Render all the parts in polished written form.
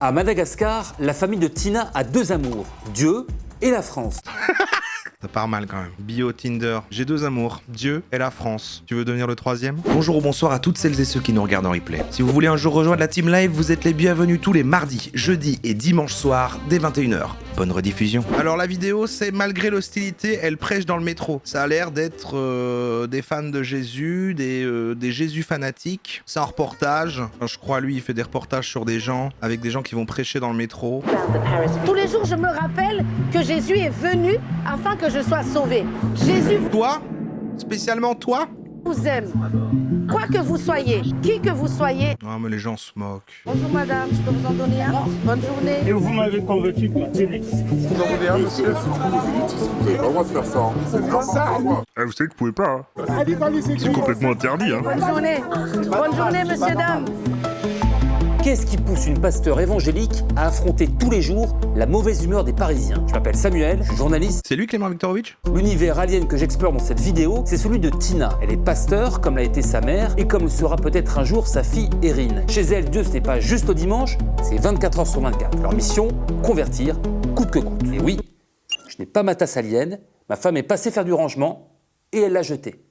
À Madagascar, la famille de Tina a deux amours, Dieu et la France. Ça part mal quand même. Bio Tinder. J'ai deux amours, Dieu et la France. Tu veux devenir le troisième? Bonjour ou bonsoir à toutes celles et ceux qui nous regardent en replay. Si vous voulez un jour rejoindre la team live, vous êtes les bienvenus tous les mardis, jeudis et dimanches soirs dès 21h. Bonne rediffusion. Alors la vidéo, c'est malgré l'hostilité, elle prêche dans le métro. Ça a l'air d'être des fans de Jésus, des Jésus fanatiques. C'est un reportage. Enfin, je crois lui, il fait des reportages sur des gens, avec des gens qui vont prêcher dans le métro. Tous les jours, je me rappelle que Jésus est venu afin que je sois sauvé. Jésus Toi? Spécialement toi? vous aime. Quoi que vous soyez, qui que vous soyez. Ah mais les gens se moquent. Bonjour madame, je peux vous en donner un? Bonne journée. Et vous m'avez convaincu quoi. Vous en voulez un, monsieur? Vous n'avez pas le droit de faire ça. Hein. C'est comme ça, quoi. Ah, vous savez que vous pouvez pas. Hein. C'est complètement interdit. Hein. Bonne journée. Bonne journée, monsieur, dame. Qu'est-ce qui pousse une pasteur évangélique à affronter tous les jours la mauvaise humeur des Parisiens? Je m'appelle Samuel, je suis journaliste. C'est lui Clément Viktorovitch? L'univers alien que j'explore dans cette vidéo, c'est celui de Tina. Elle est pasteur, comme l'a été sa mère, et comme le sera peut-être un jour sa fille Erin. Chez elle, Dieu, ce n'est pas juste au dimanche, c'est 24 heures sur 24. Leur mission, convertir, coûte que coûte. Et oui, je n'ai pas ma tasse alien, ma femme est passée faire du rangement, et elle l'a jetée.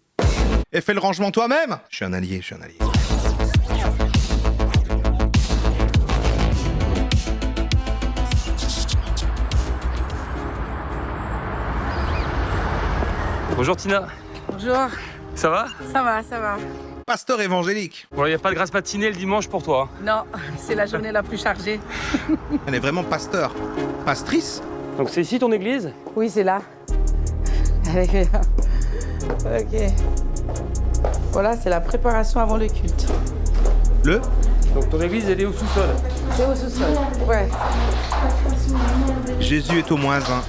Et fais le rangement toi-même! Je suis un allié. Bonjour Tina, Bonjour, ça va? ça va, ça va. Pasteur évangélique. Bon, il n'y a pas de grasse matinée le dimanche pour toi. Non, c'est la journée la plus chargée. Elle est vraiment pasteur. Pastrice? Donc c'est ici ton église? Oui, c'est là. Elle est là. Ok. Voilà, c'est la préparation avant le culte. Le? Donc ton église elle est au sous-sol. C'est au sous-sol. Ouais. Jésus est au moins un.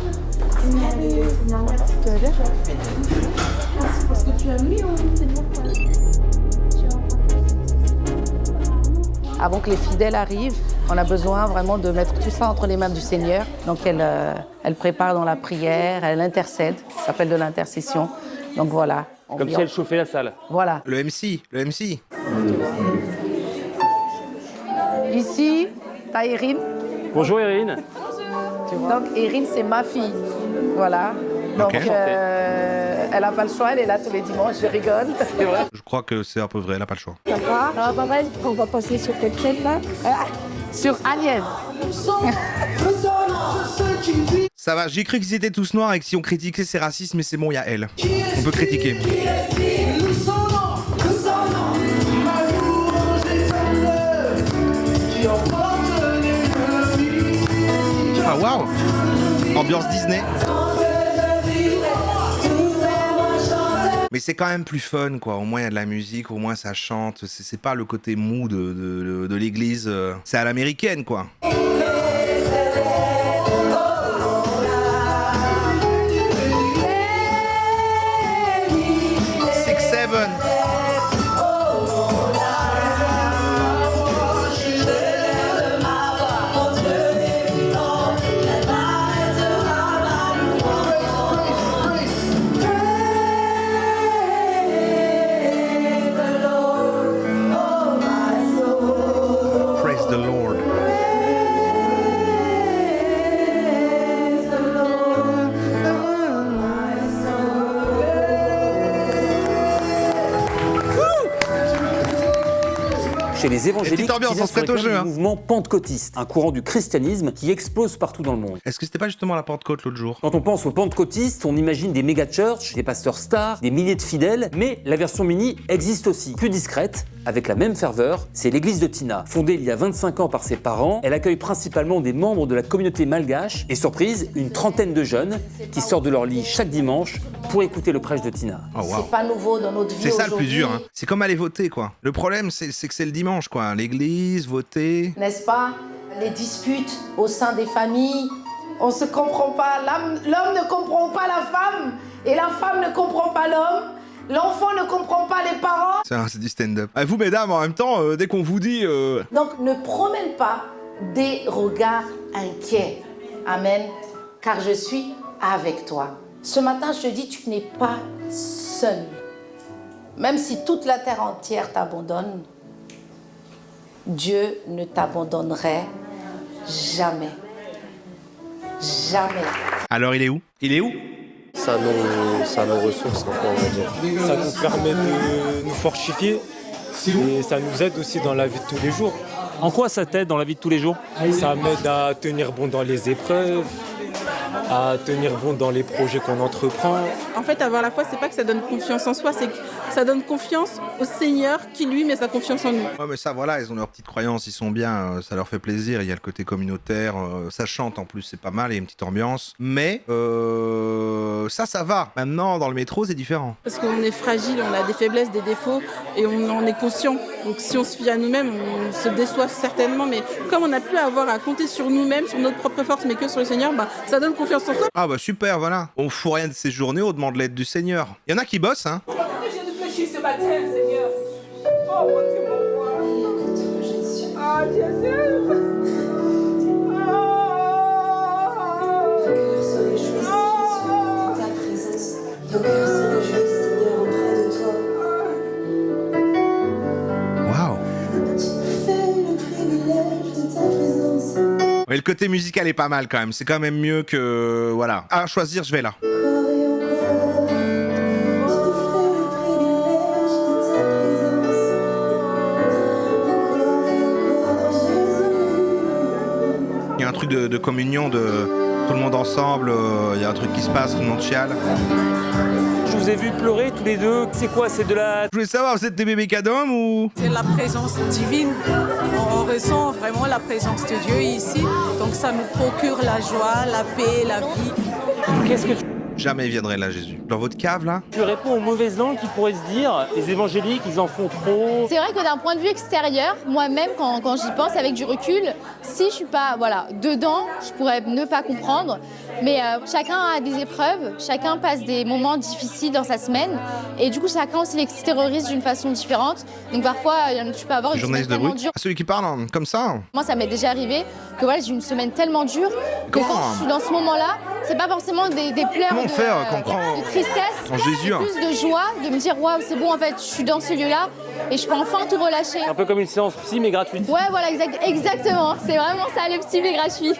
Avant que les fidèles arrivent, on a besoin vraiment de mettre tout ça entre les mains du Seigneur. Donc elle prépare dans la prière, elle intercède, ça s'appelle de l'intercession. Donc voilà. Comme si elle chauffait la salle. Voilà. Le MC. Ici, t'as Erin. Bonjour Erin. Donc Erin, c'est ma fille. Voilà. Donc Ok. elle n'a pas le choix, elle est là tous les dimanches, je rigole. C'est vrai? Je crois que c'est un peu vrai, elle a pas le choix. Alors, maman, on va passer sur quelle chaîne là? Sur Agnès. Ça va, j'ai cru qu'ils étaient tous noirs et que si on critiquait c'est raciste, mais c'est bon, il y a elle. On peut critiquer. Ah waouh! Ambiance Disney. Mais c'est quand même plus fun, quoi. Au moins, il y a de la musique, au moins, ça chante. C'est pas le côté mou de l'église. C'est à l'américaine, quoi. 6-7. Praise the Lord. Chez les évangéliques, petite ambiance, Tina on se prête au réclame jeu, du hein. mouvement pentecôtiste, un courant du christianisme qui explose partout dans le monde. Est-ce que c'était pas justement la Pentecôte l'autre jour? Quand on pense aux pentecôtistes, on imagine des méga-churches, des pasteurs stars, des milliers de fidèles, mais la version mini existe aussi. Plus discrète, avec la même ferveur, c'est l'église de Tina. Fondée il y a 25 ans par ses parents, elle accueille principalement des membres de la communauté malgache et surprise, une trentaine de jeunes qui sortent de leur lit chaque dimanche pour écouter le prêche de Tina. Oh waouh. C'est pas nouveau dans notre vie. C'est ça le plus aujourd'hui. dur, hein. C'est comme aller voter, quoi. Le problème, c'est que c'est le dimanche, quoi. L'église, voter. N'est-ce pas? Les disputes au sein des familles, on se comprend pas. L'homme ne comprend pas la femme et la femme ne comprend pas l'homme. L'enfant ne comprend pas les parents. C'est du stand-up. Ah, vous, mesdames, en même temps, dès qu'on vous dit... Donc ne promène pas des regards inquiets. Amen. Car je suis avec toi. Ce matin, je te dis, tu n'es pas seul. Même si toute la terre entière t'abandonne, Dieu ne t'abandonnerait jamais. Jamais. Alors il est où? Il est où? Ça nos ressources, quoi, on va dire. Ça nous permet de nous fortifier et ça nous aide aussi dans la vie de tous les jours. En quoi ça t'aide dans la vie de tous les jours? Ça m'aide à tenir bon dans les épreuves, à tenir bon dans les projets qu'on entreprend. En fait, avoir la foi, c'est pas que ça donne confiance en soi, c'est que ça donne confiance au Seigneur qui, lui, met sa confiance en nous. Ouais, mais ça, voilà, ils ont leurs petites croyances, ils sont bien, ça leur fait plaisir. Il y a le côté communautaire, ça chante en plus, c'est pas mal, il y a une petite ambiance. Mais ça va. Maintenant, dans le métro, c'est différent. Parce qu'on est fragile, on a des faiblesses, des défauts, et on en est conscient. Donc si on se fie à nous-mêmes, on se déçoit certainement. Mais comme on n'a plus à avoir à compter sur nous-mêmes, sur notre propre force, mais que sur le Seigneur, bah, ça donne confiance en soi. Ah bah super, voilà. On fout rien de ces journées, on demande l'aide du Seigneur. Il y en a qui bossent, hein. J'ai réfléchi ce matin, Seigneur. Oh mon Dieu, mon roi. Ah, Jésus. Waouh. Ouais, le côté musical est pas mal quand même. C'est quand même mieux que... Voilà. À choisir, je vais là. Il y a un truc de communion, de tout le monde ensemble. Il y a un truc qui se passe, tout le monde chiale. Je vous ai vu pleurer tous les deux. C'est quoi? C'est de la... Je voulais savoir, vous êtes des bébés cadom ou... C'est la présence divine. On ressent vraiment la présence de Dieu ici. Donc ça nous procure la joie, la paix, la vie. Qu'est-ce que tu... Jamais il viendrait là, Jésus. Dans votre cave, là? Tu réponds aux mauvaises langues qui pourraient se dire, les évangéliques, ils en font trop. C'est vrai que d'un point de vue extérieur, moi-même, quand j'y pense avec du recul, si je suis pas dedans, je pourrais ne pas comprendre. Mais chacun a des épreuves, chacun passe des moments difficiles dans sa semaine. Et du coup, chacun aussi l'extériorise d'une façon différente. Donc parfois, tu peux avoir une semaine tellement dure. Celui qui parle comme ça. Moi, ça m'est déjà arrivé que j'ai une semaine tellement dure que quand je suis dans ce moment-là, c'est pas forcément des pleurs de tristesse, en Jésus, plus de joie, de me dire waouh, c'est bon, en fait, je suis dans ce lieu-là et je peux enfin tout relâcher. Un peu comme une séance psy mais gratuite. Ouais, voilà, exactement. C'est vraiment ça, le psy mais gratuit.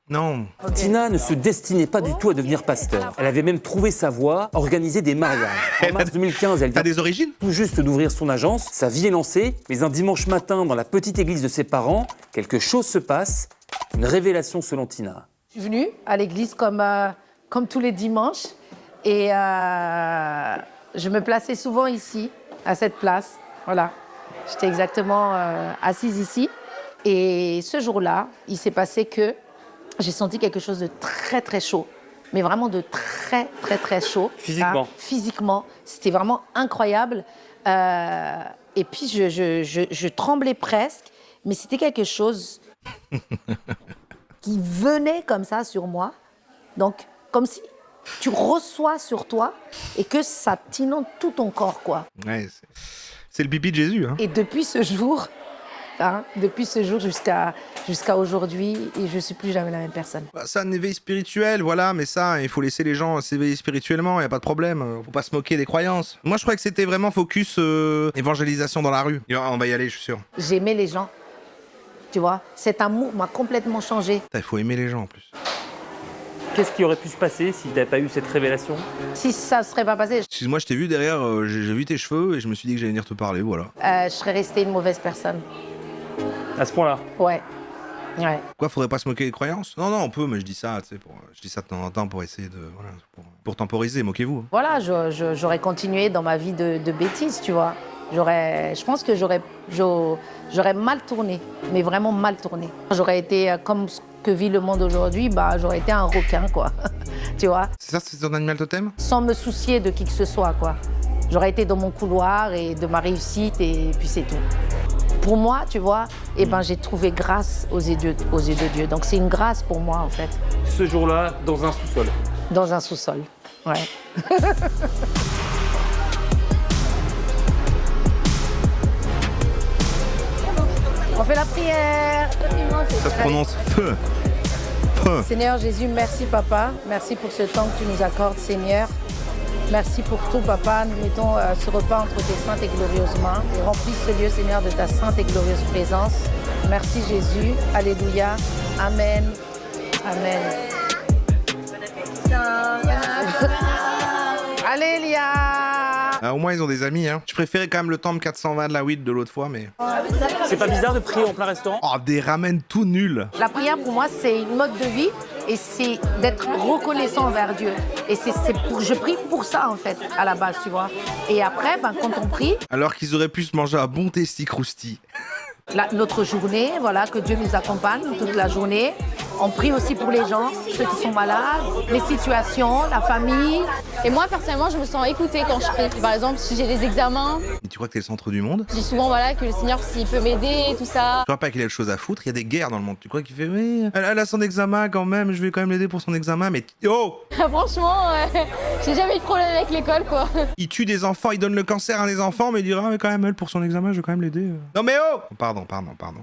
Non. Tina ne se destinait pas du tout à devenir pasteur. Elle avait même trouvé sa voie, organisé des mariages. En mars 2015, elle vient des origines tout juste d'ouvrir son agence. Sa vie est lancée, mais un dimanche matin, dans la petite église de ses parents, quelque chose se passe. Une révélation selon Tina. Je suis venue à l'église comme tous les dimanches et je me plaçais souvent ici, à cette place. Voilà, j'étais exactement assise ici. Et ce jour-là, il s'est passé que j'ai senti quelque chose de très très chaud, mais vraiment de très très très chaud. Physiquement. Physiquement, c'était vraiment incroyable. Et puis je tremblais presque, mais c'était quelque chose qui venait comme ça sur moi. Donc, comme si tu reçois sur toi et que ça t'inonde tout ton corps, quoi. Ouais, c'est le pipi de Jésus. Hein. Et depuis ce jour, jusqu'à aujourd'hui, et je ne suis plus jamais la même personne. C'est un éveil spirituel, voilà, mais ça, il faut laisser les gens s'éveiller spirituellement, il n'y a pas de problème. Faut pas se moquer des croyances. Moi, je crois que c'était vraiment focus évangélisation dans la rue. On va y aller, je suis sûr. J'aimais les gens. Tu vois, cet amour m'a complètement changé. Il faut aimer les gens en plus. Qu'est-ce qui aurait pu se passer si t'avais pas eu cette révélation? Si ça ne serait pas passé, Excuse-moi, je t'ai vu derrière, j'ai vu tes cheveux et je me suis dit que j'allais venir te parler, voilà. je serais restée une mauvaise personne. À ce point-là? Ouais. Quoi, faudrait pas se moquer des croyances? Non, on peut, mais je dis ça, tu sais, je dis ça de temps en temps pour essayer de, voilà, pour temporiser, moquez-vous. Voilà, j'aurais continué dans ma vie de bêtises, tu vois. Je pense que j'aurais mal tourné, mais vraiment mal tourné. J'aurais été comme ce que vit le monde aujourd'hui, j'aurais été un requin, quoi. Tu vois. C'est ça, c'est ton animal totem? Sans me soucier de qui que ce soit, quoi. J'aurais été dans mon couloir et de ma réussite et puis c'est tout. Pour moi, tu vois, j'ai trouvé grâce aux yeux de Dieu. Donc c'est une grâce pour moi, en fait. Ce jour-là, dans un sous-sol? Dans un sous-sol, ouais. On fait la prière. Ça se prononce feu. Seigneur Jésus, merci papa. Merci pour ce temps que tu nous accordes, Seigneur. Merci pour tout, papa. Nous mettons ce repas entre tes saintes et glorieuses mains. Et remplis ce lieu, Seigneur, de ta sainte et glorieuse présence. Merci Jésus. Alléluia. Amen. Amen. Alléluia. Au moins, ils ont des amis, hein. Je préférais quand même le temple 420 de la weed de l'autre fois, mais... C'est pas bizarre de prier en plein restaurant? Oh, des ramen tout nuls. La prière, pour moi, c'est une mode de vie et c'est d'être reconnaissant envers Dieu. Et je prie pour ça, en fait, à la base, tu vois. Et après, quand on prie... Alors qu'ils auraient pu se manger un bon testi crousti. Notre journée, voilà, que Dieu nous accompagne toute la journée. On prie aussi pour les gens, ceux qui sont malades, les situations, la famille. Et moi, personnellement, je me sens écoutée quand je prie. Par exemple, si j'ai des examens, Et tu crois que t'es le centre du monde? je dis souvent voilà, que le Seigneur, s'il peut m'aider, tout ça. Tu crois pas qu'il a autre chose à foutre? Il y a des guerres dans le monde. Tu crois qu'il fait, oui, elle a son examen quand même, je vais quand même l'aider pour son examen, mais... Oh! Franchement, j'ai jamais eu de problème avec l'école, quoi. Il tue des enfants, il donne le cancer à des enfants, mais il dira, mais quand même, elle, pour son examen, je vais quand même l'aider. Non mais oh! Pardon.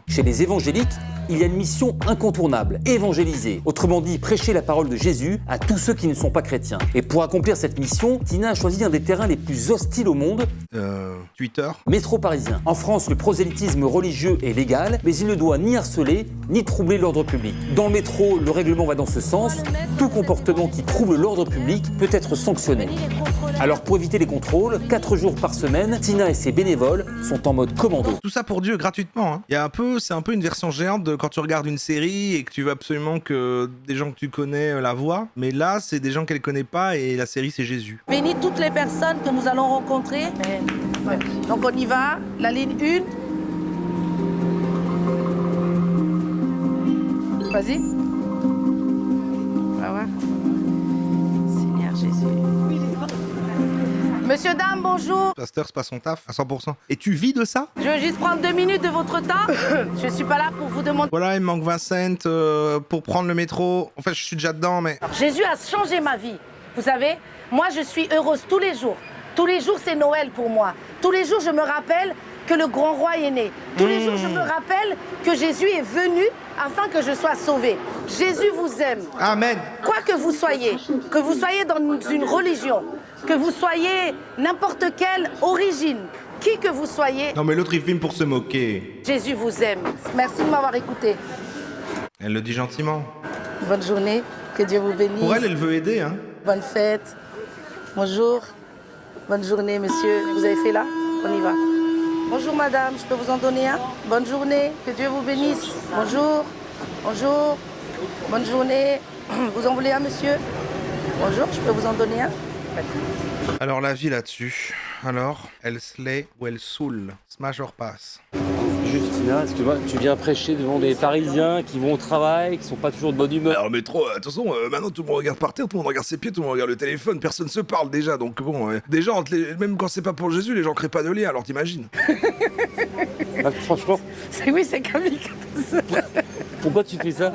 Chez les évangéliques, il y a une mission incontournable, évangéliser. Autrement dit, prêcher la parole de Jésus à tous ceux qui ne sont pas chrétiens. Et pour accomplir cette mission, Tina a choisi un des terrains les plus hostiles au monde. Twitter. Métro parisien. En France, le prosélytisme religieux est légal, mais il ne doit ni harceler, ni troubler l'ordre public. Dans le métro, le règlement va dans ce sens. Tout comportement qui trouble l'ordre public peut être sanctionné. Alors pour éviter les contrôles, 4 jours par semaine, Tina et ses bénévoles sont en mode commando. Tout ça pour Dieu, gratuitement. Hein. C'est un peu une version géante de quand tu regardes une série et que tu veux absolument que des gens que tu connais la voient. Mais là, c'est des gens qu'elle connaît pas et la série, c'est Jésus. Bénis toutes les personnes que nous allons rencontrer. Ouais. Donc on y va, la ligne 1. Vas-y. Va voir. Seigneur Jésus. Monsieur, dame, bonjour. Pasteur, c'est pas son taf, à 100%. Et tu vis de ça? Je veux juste prendre 2 minutes de votre temps. Je suis pas là pour vous demander... Voilà, il me manque 20 cents pour prendre le métro. En fait, je suis déjà dedans, mais... Jésus a changé ma vie. Vous savez, moi, je suis heureuse tous les jours. Tous les jours, c'est Noël pour moi. Tous les jours, je me rappelle que le grand roi est né. Tous les jours, je me rappelle que Jésus est venu afin que je sois sauvée. Jésus vous aime. Amen. Quoi que vous soyez dans une religion, que vous soyez n'importe quelle origine, qui que vous soyez, Non, mais l'autre, il filme pour se moquer. Jésus vous aime. Merci de m'avoir écouté. Elle le dit gentiment. Bonne journée, que Dieu vous bénisse. Pour elle, elle veut aider, hein. Bonne fête. Bonjour. Bonne journée, monsieur. Vous avez fait là? On y va. Bonjour, madame. Je peux vous en donner un? Bonne journée. Que Dieu vous bénisse. Bonjour. Bonjour. Bonne journée. Vous en voulez un, monsieur? Bonjour. Je peux vous en donner un? Alors, la vie là-dessus. Alors, elle slay ou elle saoule? Smash or pass? Juste, Tina, excuse-moi, tu viens prêcher devant des Parisiens qui vont au travail, qui sont pas toujours de bonne humeur. Alors, métro, attention, maintenant tout le monde regarde par terre, tout le monde regarde ses pieds, tout le monde regarde le téléphone, personne se parle déjà, donc bon, déjà, même quand c'est pas pour Jésus, les gens créent pas de lien, alors t'imagines. Ah, franchement, Oui, c'est kamikaze. pourquoi tu fais ça?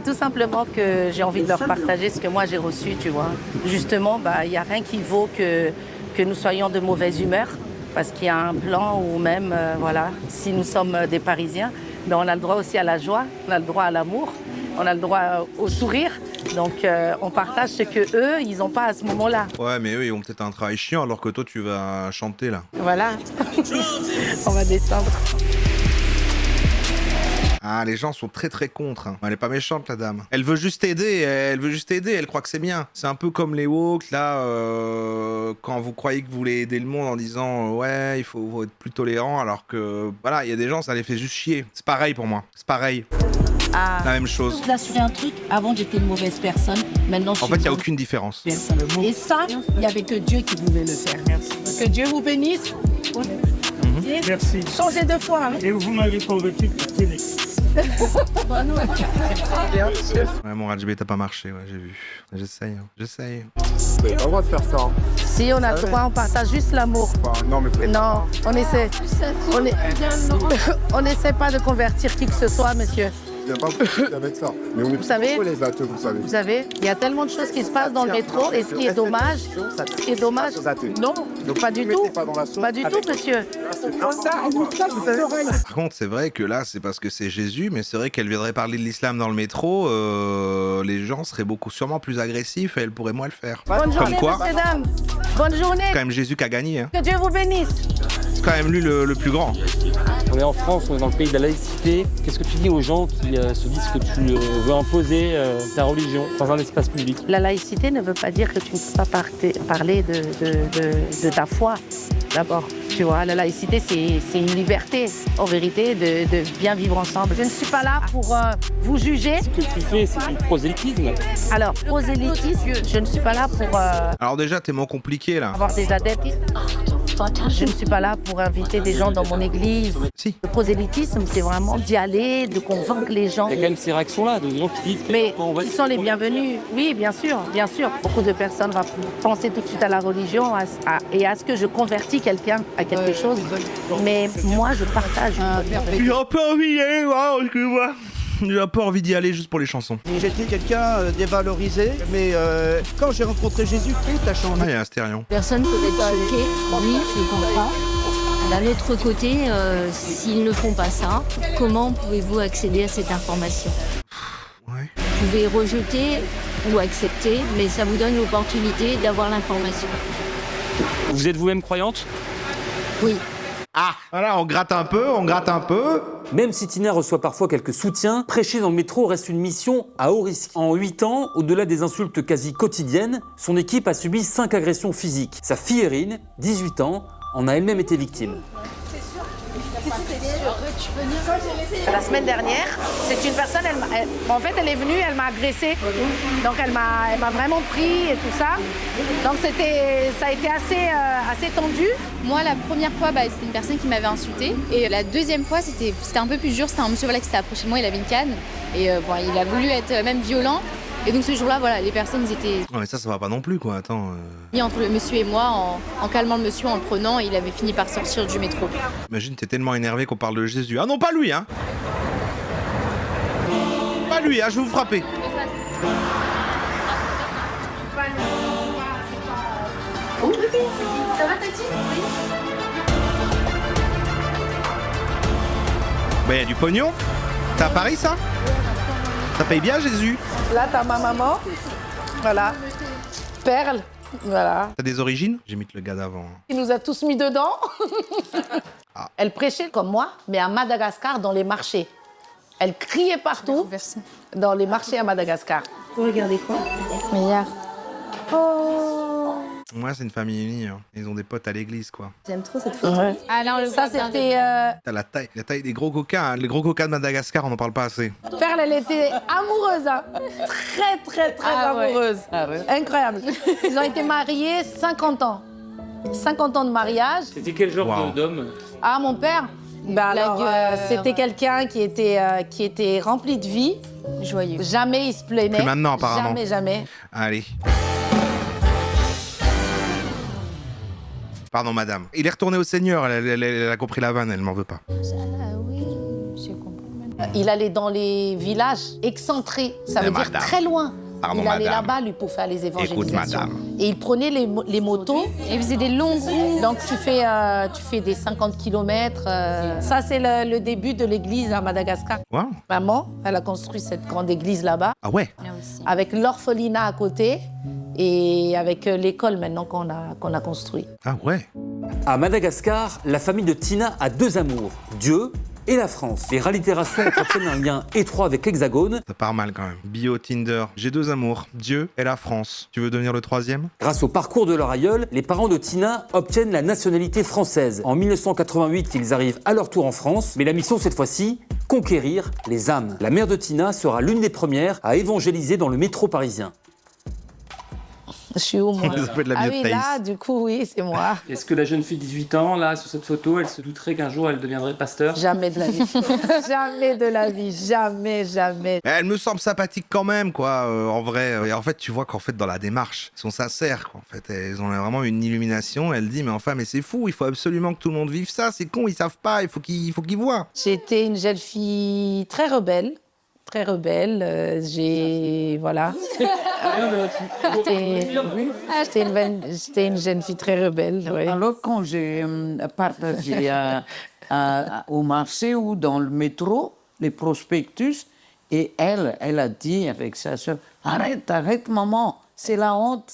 Tout simplement que j'ai envie de leur partager ce que moi j'ai reçu, tu vois. Justement, il n'y a rien qui vaut que nous soyons de mauvaise humeur, parce qu'il y a un plan où même, voilà, si nous sommes des Parisiens, on a le droit aussi à la joie, on a le droit à l'amour, on a le droit au sourire. Donc on partage ce que eux, ils n'ont pas à ce moment-là. Ouais, mais eux, ils ont peut-être un travail chiant, alors que toi, tu vas chanter, là. Voilà. On va descendre. Ah, les gens sont très très contre. Hein. Elle est pas méchante, la dame. Elle veut juste aider, elle croit que c'est bien. C'est un peu comme les woke, là, quand vous croyez que vous voulez aider le monde en disant ouais, il faut être plus tolérant, alors que, voilà, il y a des gens, ça les fait juste chier. C'est pareil pour moi, c'est pareil. Ah. La même chose. Je vous assurer un truc, avant j'étais une mauvaise personne, maintenant je suis En fait, il n'y a aucune différence. Et ça, il n'y avait que Dieu qui pouvait le faire. Merci. Que Dieu vous bénisse. Merci. Changez de foi. Hein. Et vous m'avez convaincu que Ouais, mon RGB t'as pas marché, ouais, j'ai vu. J'essaye, hein. J'essaye. Vous n'avez pas le droit de faire ça. Si on a le droit, on partage juste l'amour. Non, mais Non, on essaie. On n'essaie pas de convertir qui que ce soit, monsieur. il n'y a pas de avec ça. Mais on est Vous savez, les athées, vous savez. Vous savez, il y a tellement de choses qui se passent dans le métro, et ce qui est dommage, non, pas du tout, pas du tout, monsieur. Par contre, c'est vrai que là, c'est parce que c'est Jésus, mais c'est vrai qu'elle viendrait parler de l'islam dans le métro, les gens seraient sûrement plus agressifs et elle pourrait moins le faire. Bonne journée, Comme quoi, messieurs, dames. Bonne journée. c'est quand même Jésus qui a gagné. Hein. Que Dieu vous bénisse. C'est quand même lui le plus grand. On est en France, on est dans le pays de la laïcité. Qu'est-ce que tu dis aux gens qui se disent que tu veux imposer ta religion dans un espace public? La laïcité ne veut pas dire que tu ne peux pas parler de ta foi, d'abord. Tu vois, la laïcité, c'est une liberté, en vérité, de bien vivre ensemble. Je ne suis pas là pour vous juger. Ce que tu fais, c'est du prosélytisme. Alors, prosélytisme, je ne suis pas là pour Alors déjà, t'es moins compliqué là. avoir des adeptes. Je ne suis pas là pour inviter des gens dans mon église. Si. Le prosélytisme, c'est vraiment d'y aller, de convaincre les gens. Il y a quand même ces réactions-là, de gens qui disent... Mais ils sont les bienvenus. Oui, bien sûr, bien sûr. Beaucoup de personnes vont penser tout de suite à la religion et à ce que je convertis quelqu'un à quelque chose. Mais moi, je partage. J'ai un peu envie d'y aller, excuse-moi. J'ai un peu envie d'y aller juste pour les chansons. J'étais quelqu'un dévalorisé, mais quand j'ai rencontré Jésus, tout a changé. Ah, il y a un stérion. Personne peut être choquée, oui, je les comprends. D'un autre côté, s'ils ne font pas ça, comment pouvez-vous accéder à cette information? Vous pouvez rejeter ou accepter, mais ça vous donne l'opportunité d'avoir l'information. Vous êtes vous-même croyante? Oui. Ah, voilà, on gratte un peu, on gratte un peu. Même si Tina reçoit parfois quelques soutiens, prêcher dans le métro reste une mission à haut risque. En 8 ans, au-delà des insultes quasi quotidiennes, son équipe a subi 5 agressions physiques. Sa fille Erin, 18 ans, en a elle-même été victime. La semaine dernière, c'est une personne, en fait, elle est venue, elle m'a agressée. Donc, elle m'a vraiment pris et tout ça. Donc, ça a été assez tendu. Moi, la première fois, c'était une personne qui m'avait insultée. Et la deuxième fois, c'était un peu plus dur. C'était un monsieur qui s'est approché de moi, il avait une canne. Et il a voulu être même violent. Et donc ce jour-là, voilà, les personnes, ils étaient Non mais ça va pas non plus quoi, attends. mis entre le monsieur et moi, en calmant le monsieur, en le prenant, et il avait fini par sortir du métro. Imagine, t'es tellement énervé qu'on parle de Jésus. Ah non, pas lui, hein. Pas lui, hein, je vais vous frapper. Ça va, Tati? Bah, y a du pognon. T'es à Paris, ça? Ça paye bien, Jésus? Là, t'as ma maman. Voilà. Perle. Voilà. T'as des origines? J'imite le gars d'avant. Il nous a tous mis dedans. Elle prêchait comme moi, mais à Madagascar, dans les marchés. Elle criait partout, dans les marchés à Madagascar. Vous regardez quoi? Meilleur. Moi, c'est une famille unie. Hein. Ils ont des potes à l'église, quoi. J'aime trop cette photo. Ouais. Ah non, Ça, c'était... T'as la taille des gros coquins. Hein. Les gros coquins de Madagascar, on n'en parle pas assez. Perle, elle était amoureuse. Hein. Très amoureuse. Ouais. Ah ouais. Incroyable. Ils ont été mariés 50 ans. 50 ans de mariage. C'était quel genre d'homme? Ah, mon père c'était quelqu'un qui était rempli de vie. Joyeux. Jamais il se plaignait. Plus maintenant, apparemment. Jamais. Allez. Pardon, madame. Il est retourné au Seigneur. Elle a compris la vanne. Elle m'en veut pas. Ah oui, j'ai compris. Il allait dans les villages excentrés. Ça veut dire très loin. Pardon, il allait madame. là-bas, lui, pour faire les évangélisations. Écoute, madame. Et il prenait les motos. Et il faisait des longues routes. Donc, tu fais des 50 km. Ça, c'est le début de l'église à Madagascar. Wow. Maman, elle a construit cette grande église là-bas. Ah ouais? Avec l'orphelinat à côté et avec l'école maintenant qu'on a construit. Ah ouais? À Madagascar, la famille de Tina a 2 amours, Dieu et la France. Les rallitérations entretiennent un lien étroit avec l'Hexagone. Ça part mal quand même. Bio, Tinder. J'ai 2 amours, Dieu et la France. Tu veux devenir le 3e? Grâce au parcours de leur aïeul, les parents de Tina obtiennent la nationalité française. En 1988, ils arrivent à leur tour en France, mais la mission cette fois-ci, conquérir les âmes. La mère de Tina sera l'une des premières à évangéliser dans le métro parisien. Je suis où, moi? Ça peut être la Ah vie de oui, Thaïs. là, du coup, oui, c'est moi. Est-ce que la jeune fille de 18 ans, là, sur cette photo, elle se douterait qu'un jour elle deviendrait pasteur? Jamais de la vie. Jamais de la vie. Jamais. Elle me semble sympathique quand même, quoi, en vrai. Et en fait, tu vois qu'en fait, dans la démarche, ils sont sincères, quoi. En fait, elles ont vraiment une illumination. Elle dit, mais enfin, mais c'est fou, il faut absolument que tout le monde vive ça. C'est con, ils savent pas, il faut qu'ils voient. J'étais une jeune fille très rebelle. Voilà. J'étais une jeune fille très rebelle. Oui. Alors, quand j'ai partagé au marché ou dans le métro les prospectus, et elle a dit avec sa soeur, arrête, maman, c'est la honte.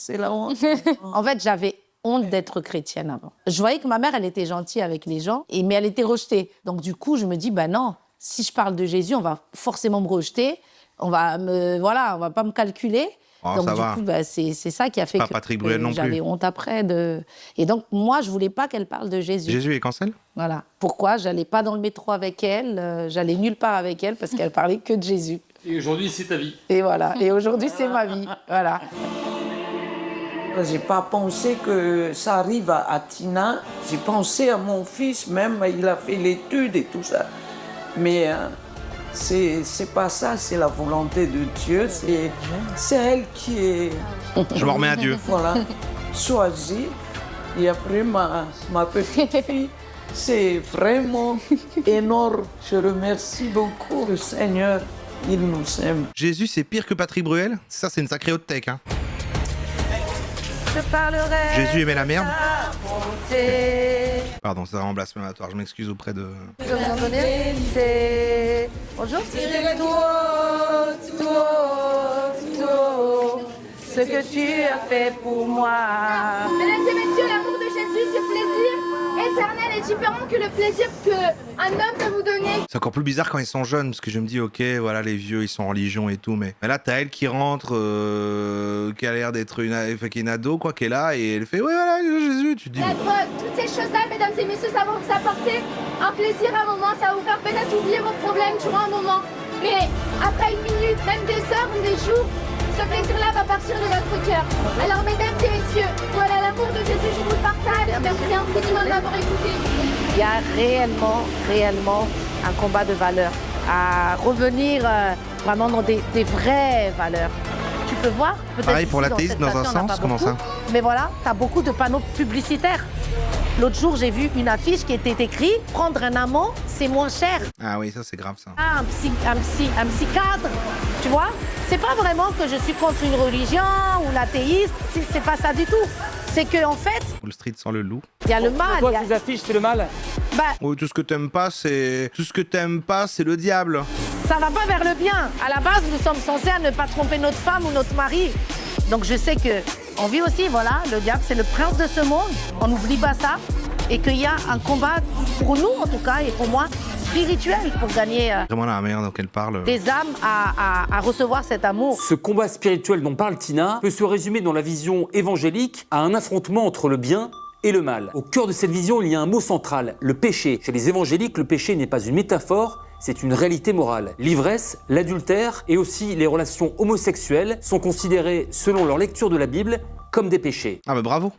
En fait, j'avais honte d'être chrétienne avant. Je voyais que ma mère, elle était gentille avec les gens, mais elle était rejetée. Donc du coup, je me dis, non, si je parle de Jésus, on va forcément me rejeter, on va pas me calculer. Oh, donc ça du va. coup, c'est ça qui a fait Pas que Patrick Bruel non plus. j'avais honte après. Et donc moi, je voulais pas qu'elle parle de Jésus. Jésus est cancel? Voilà. Pourquoi? J'allais pas dans le métro avec elle, j'allais nulle part avec elle parce qu'elle parlait que de Jésus. Et aujourd'hui, c'est ta vie. Et voilà. Et aujourd'hui, c'est ma vie. Voilà. J'ai pas pensé que ça arrive à Tina. J'ai pensé à mon fils, même, il a fait l'étude et tout ça. Mais c'est pas ça, c'est la volonté de Dieu. C'est elle qui est... Je m'en remets à Dieu. Voilà, choisie. Et après, ma petite fille, c'est vraiment énorme. Je remercie beaucoup le Seigneur. Il nous aime. Jésus, c'est pire que Patrick Bruel? Ça, c'est une sacrée haute tech, hein. Je parlerai. Jésus aimait la merde? C'est... Pardon, c'est vraiment blasphématoire. Je m'excuse auprès de... Je vais vous en donner. C'est... Bonjour. Ce que tu as fait pour moi. Mesdames et messieurs, l'amour de Jésus, ce plaisir éternel est différent que le plaisir qu'un homme peut vous donner. C'est encore plus bizarre quand ils sont jeunes, parce que je me dis, ok, voilà, les vieux, ils sont en religion et tout, mais là, t'as elle qui rentre, qui a l'air d'être qui est une ado, quoi, qui est là, et elle fait, ouais, voilà, Jésus, tu te dis... Toutes ces choses-là, mesdames et messieurs, ça va vous apporter un plaisir à un moment, ça va vous faire peut-être oublier vos problèmes durant un moment. Mais après une minute, même des heures ou des jours, ce plaisir-là va partir de votre cœur. Alors, mesdames et messieurs, voilà l'amour de Jésus, je vous le partage. Merci infiniment de m'avoir écouté. Il y a réellement un combat de valeurs. À revenir vraiment dans des vraies valeurs. Tu peux voir, peut-être Pareil ici, pour l'athéisme, dans un cette station, on n'a sens, pas comment beaucoup, ça? Mais voilà, tu as beaucoup de panneaux publicitaires. L'autre jour, j'ai vu une affiche qui était écrite « Prendre un amant, c'est moins cher ». Ah oui, ça, c'est grave, ça. Un psychiatre, tu vois. C'est pas vraiment que je suis contre une religion ou l'athéisme, c'est pas ça du tout. C'est que en fait, Wall Street sans le loup. il y a le mal. Toi, ces affiches, c'est le mal? Oui, tout ce que t'aimes pas, c'est le diable. Ça va pas vers le bien. À la base, nous sommes censés à ne pas tromper notre femme ou notre mari. Donc je sais que on vit aussi, voilà, le diable, c'est le prince de ce monde. On n'oublie pas ça. Et qu'il y a un combat, pour nous en tout cas, et pour moi, spirituel, pour gagner Vraiment la merde dont elle parle. des âmes à recevoir cet amour. Ce combat spirituel dont parle Tina peut se résumer dans la vision évangélique à un affrontement entre le bien et le mal. Au cœur de cette vision, il y a un mot central, le péché. Chez les évangéliques, le péché n'est pas une métaphore, c'est une réalité morale. L'ivresse, l'adultère et aussi les relations homosexuelles sont considérées, selon leur lecture de la Bible, comme des péchés. Ah bah bravo.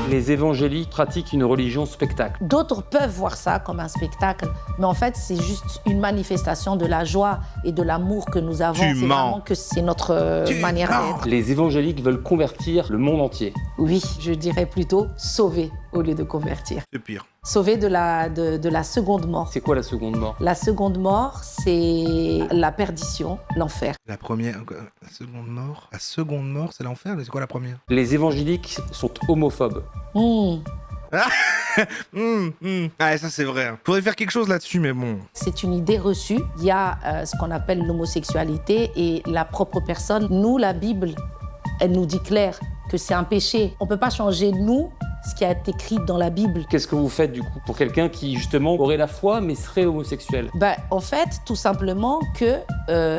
Les évangéliques pratiquent une religion spectacle. D'autres peuvent voir ça comme un spectacle, mais en fait, c'est juste une manifestation de la joie et de l'amour que nous avons. Tu C'est mens. vraiment que c'est notre manière d'être. Les évangéliques veulent convertir le monde entier. Oui, je dirais plutôt sauver au lieu de convertir. C'est pire. Sauver de la seconde mort. C'est quoi la seconde mort? La seconde mort, c'est la perdition, l'enfer. La première, la seconde mort. La seconde mort, c'est l'enfer. C'est quoi la première? Les évangéliques sont homophobes. Ah, ça c'est vrai. Faudrait faire quelque chose là-dessus, mais bon. C'est une idée reçue. Il y a ce qu'on appelle l'homosexualité et la propre personne. Nous, la Bible, elle nous dit clair que c'est un péché. On ne peut pas changer, nous, ce qui a été écrit dans la Bible. Qu'est-ce que vous faites du coup pour quelqu'un qui justement aurait la foi mais serait homosexuel? En fait, tout simplement que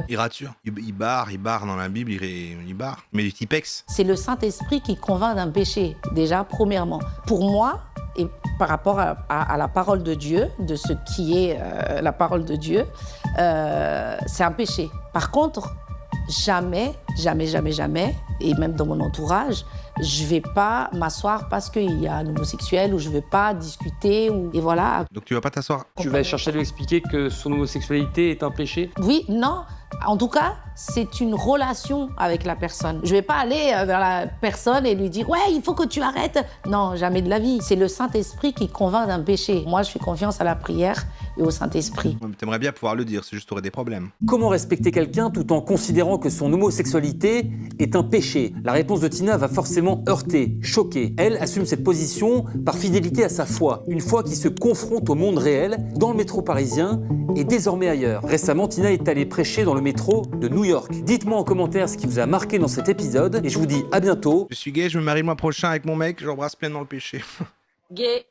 Il rature. Il barre dans la Bible, il barre. Mais du Tipex. c'est le Saint-Esprit qui convainc d'un péché, déjà, premièrement. Pour moi, et par rapport à la parole de Dieu, de ce qui est la parole de Dieu, c'est un péché. Par contre, jamais, et même dans mon entourage, je vais pas m'asseoir parce qu'il y a un homosexuel ou je vais pas discuter et voilà. Donc tu vas pas t'asseoir. Tu vas chercher à lui expliquer que son homosexualité est un péché? Oui, non. En tout cas, c'est une relation avec la personne. Je vais pas aller vers la personne et lui dire « Ouais, il faut que tu arrêtes ». Non, jamais de la vie. C'est le Saint-Esprit qui convainc d'un péché. Moi, je fais confiance à la prière et au Saint-Esprit. T'aimerais bien pouvoir le dire, c'est juste t'aurais des problèmes. Comment respecter quelqu'un tout en considérant que son homosexualité est un péché? La réponse de Tina va forcément forcément heurté, choqué. Elle assume cette position par fidélité à sa foi, une foi qui se confronte au monde réel, dans le métro parisien et désormais ailleurs. Récemment, Tina est allée prêcher dans le métro de New York. Dites-moi en commentaire ce qui vous a marqué dans cet épisode et je vous dis à bientôt. Je suis gay, je me marie le mois prochain avec mon mec, j'embrasse pleinement le péché. Gay.